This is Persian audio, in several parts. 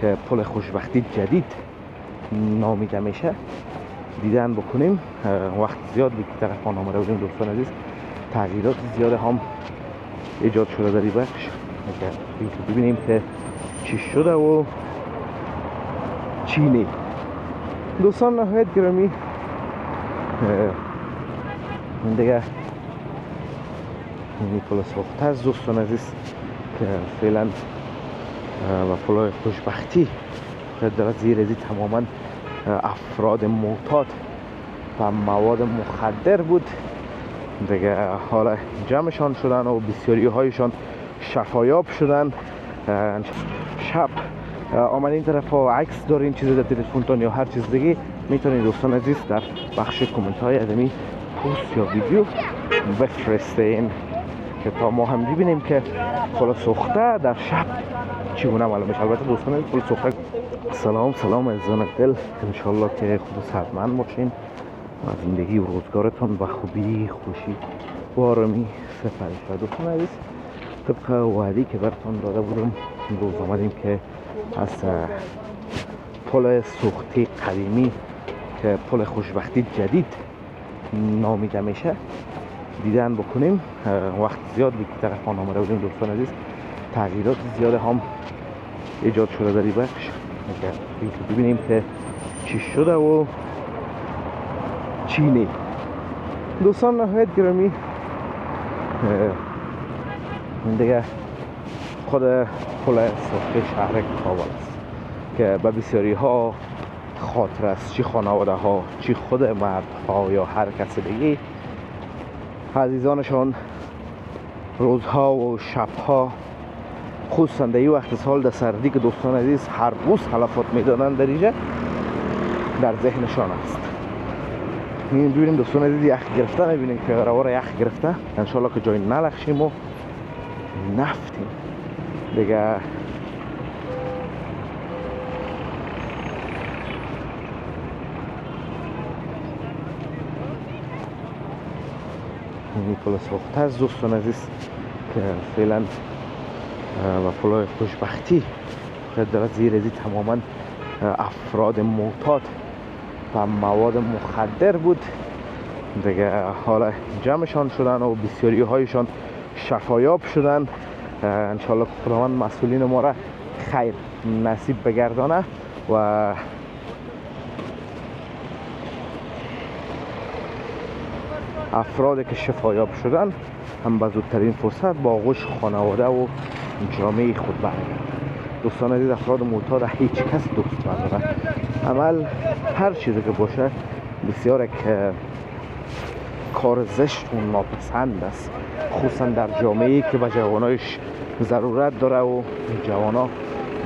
که پل خوشبختی جدید نامیده میشه دیدن بکنیم. وقت زیاد به طرف آن آمده بودیم دوستان عزیز، تغییرات زیاد هم ایجاد شده در این بخش. ببینیم که چی شده و چی نه. دوستان نهایت گرامی، این دیگه این پل ساخته از دوستان عزیز که فعلا و پل خوشبختی در زیر ازی تماما افراد معتاد و مواد مخدر بود دیگه، حالا جمعشان شدن و بسیاری هایشان شفایاب شدن. شب آمدین این طرف ها عکس دارین چیزی در تلفنتان یا هر چیز دیگه میتونید دوستان عزیز در بخش کامنت های ادمی پست یا ویدیو بفرستین که تا ما هم ببینیم که پل سوخته در شب چگونه معلوم میشه. البته دوستان عزیز پل سوخته. سلام عزیزان دل، انشالله که خوب و صحتمند باشین و زندگی و روزگارتان به خوبی خوشی و آرامی سپری شد. دوستان عزیز طبق وعده‌ای که براتون داده بودم امروز آمدیم که از پل سوختی قدیمی که پل خوشبختی جدید نامیده میشه دیدن بکنیم. وقت زیاد به طرف آن آمده بودیم دوستان عزیز، تغییرات زیاد هم ایجاد شده در این بخش. ببینیم که چی شده و چی نه. دوستان نهایت گرامی، این دیگه خود پل ساخته شهر کابل است که به بسیاری ها خاطر است، چی خانواده ها چی خود مرد ها یا هر کس دیگه عزیزانشان روزها و شبها خصوصا در این وقت سال در سردی که دوستان عزیز هر روز تلفات میدادن در اینجا در ذهنشان است. ببینیم دوستان عزیز یخ گرفته، میبینیم که روار یخ گرفته، انشالله که جای نلخشیم و نفتیم دیگه. این پل ساخته از دوستان عزیز که فعلا و پل خوشبختی در زیر ازی تماما افراد معتاد و مواد مخدر بود دیگه، حالا جمعشان شدن و بسیاری هایشان شفایاب شدن. انشالله که خداوند مسئولین ما را خیر نصیب بگردانه و افرادی که شفایاب شدن هم به زودترین فرصت با آغوش خانواده و جامعه خود برگردند. دوستان عزیز افراد معتاد هیچ کس دوست نداره. عمل هر چیزی که باشه بسیار که کار زشت و ناپسند است، خصوصا در جامعه‌ای که به جوانایش ضرورت داره و جوانا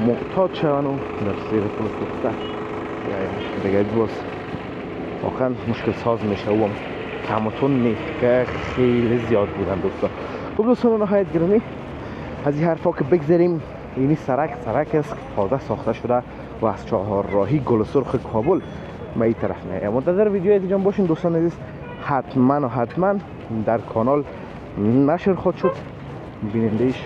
معتاد شون و در زیر پل سوخته دیگه باز واقعا مشکل ساز میشه و کمتون نیست که خیلی زیاد بودن دوستان. خب دوستان نهایت گرامی، از این حرفا که بگذاریم، اینی سرک است که تازه ساخته شده و از چهارراهی گل سرخ کابل ما این طرف میایم. منتظر ویدیو دیگه باشین دوستان عزیز، حتما در کانال نشر خود شد بینندهش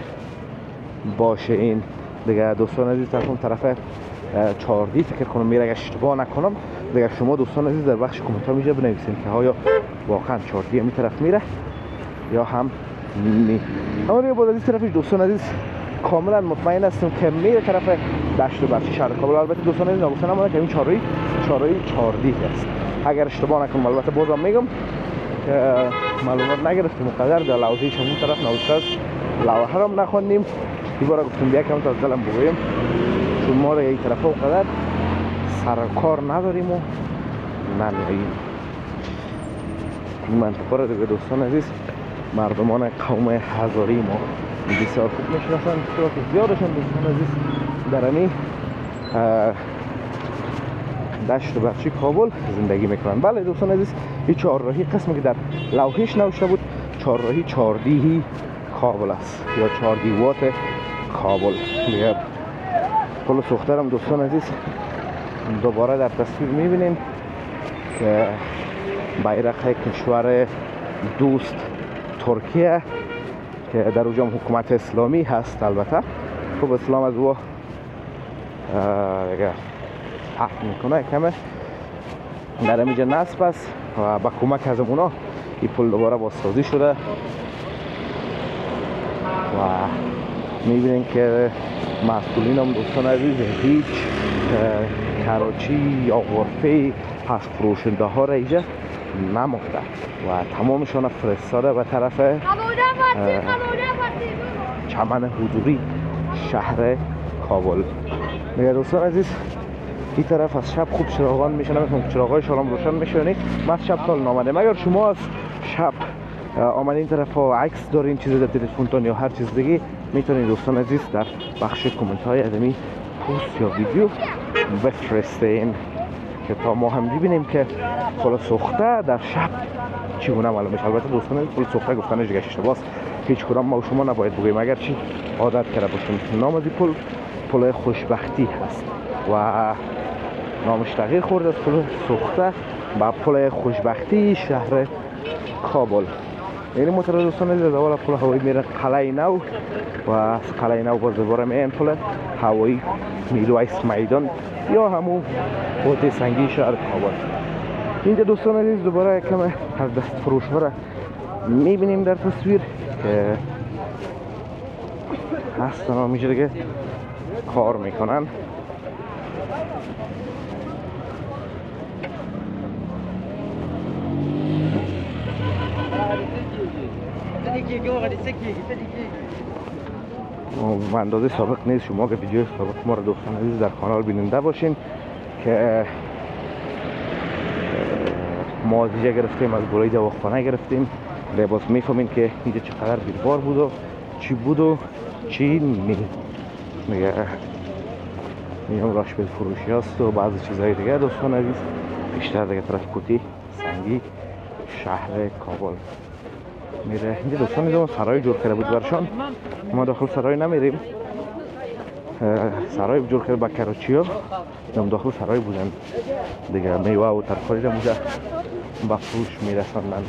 باشه. این دیگه دوستان عزیز طرف 4D فکر کنم میره، اگه اشتباه نکنم دیگه شما دوستان عزیز در بخش کامنت ها میجا بنویسین که ها یا واقعا 4D می طرف میره یا هم نی. اما دیگه باز از این طرفش دوستان عزیز کاملا مطمئن هستم که میره طرف دشت و برچی شهر کابل. البته دوستان عزیز نگفتن نمونه که این چهارراهی 4D است اگر اشتباه نکنم. البته بازم میگم که معلومات نگرفتیم مقدر در لوحه‌اش همون طرف نوشته است، لوحه هم نخوندیم. این بار گفتم بیا کم تا از دلم بگویم چون ما در این طرف ها قدر سرکار نداریم و نمیاییم. این منطقه را دیگه دوستان عزیز مردمان قوم هزاری ما بسیار خوب میشناسن، چرا که زیادشان دوستان عزیز در امی دشت و برچی کابل زندگی میکنن. بله دوستان عزیز این چهارراهی قسمی که در لوحه‌اش نوشته بود چهارراهی 4D کابل است یا 4D وات کابل. دیگه پل سوخته هم دوستان عزیز دوباره در تصویر میبینیم که بیرق کشور دوست ترکیه که در اونجا حکومت اسلامی هست. البته خب اسلام از او دیگه حق میکنه کمه در اینجا نصب است و با کمک از اونا این پل دوباره بازسازی شده و میبینین که مسئولین هم دوستان عزیز هیچ کراچی یا غرفه پس فروشنده ها را اینجا نموخته و تمامشان فرستاده به طرف چمن حضوری شهر کابل. میگه دوستان عزیز این طرف از شب خوب چراغان میشن، مثل چراغای شما روشن میشونید. من از شب تال نامده، مگر شما از شب آمدین این طرف ها عکس دارین چیزی در تلفنتون یا هر چیز دیگه میتونید دوستان عزیز در بخش کامنت های ادمی پست یا ویدیو بفرستین که تا ما هم ببینیم که پل سوخته در شب چگونه معلوم میشه. البته دوستان عزیز پل سوخته گفتنش دیگه اشتباهه، هیچ کدام ما و شما نباید بگوییم اگر چی عادت کرده باشیم. نام از این پل خوشبختی هست و نامش تغییر خورده از پل سوخته با پل خوشبختی شهر کابل. یعنی متر دوستان عزیز اول پل هوایی میره قلعه نو و از قلعه نو باز دوباره میایم پل هوایی میرویس میدان یا همون هتل سنگی شهر کابل. اینجا دوستان عزیز دوباره کم از دست فروش ها را میبینیم در تصویر که هستن و میشه دیگه کار میکنن. و اندازه سابق نیست، شما که ویدیو سابق ما را دوستان عزیز در کانال بیننده باشین که ما از اینجا گرفتیم، از گلای دواخانه گرفتیم، لباس میفهمین که اینجا چقدر بیربار بود و چی بود و چی میگه اینجا راش به فروشی هست و بعضی چیزهای دیگه دوستان عزیز. بیشتر دیگه طرف کوتی سنگی شهر کابل میره. اینجا دوستان عزیز سرای جور کرده بود برشان، ما داخل سرای نمیریم، سرای جور کرده با کراچی ها هم داخل سرای بودن دیگه، میوه و ترکاری را موزه با فروش میرساندن.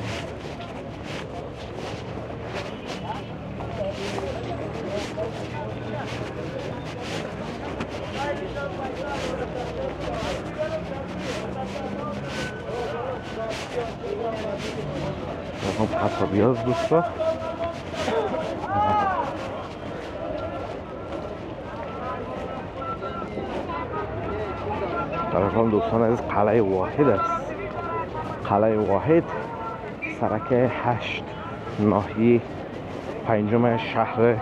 هم حسابی هست دوستا طرف دوستان از قلعه واحد است. قلعه واحد سرک 8 ناحیه 5 شهر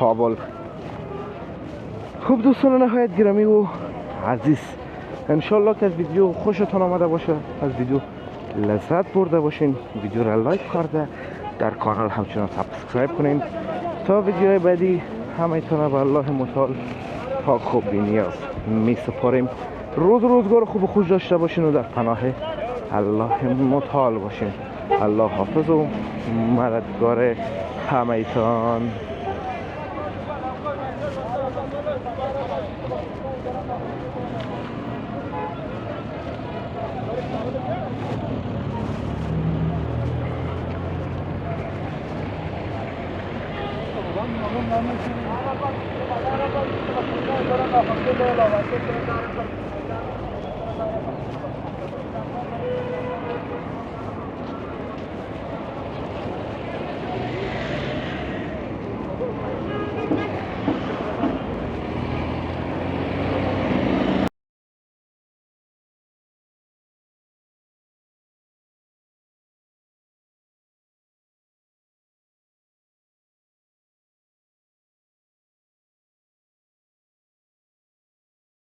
کابل. خوب دوستان نهایت گرامی و عزیز، انشالله که از ویدیو خوشتون آمده باشه، از ویدیو لذت برده باشین، ویدیو را لایک کرده در کانال همچنان سابسکرایب کنین تا ویدیوهای بعدی همه به الله متعال پاک خوب بینیاز می سپاریم. روزگار خوب و خوش داشته باشین و در پناه الله متعال باشین. الله حافظ و مددگار همه‌تان.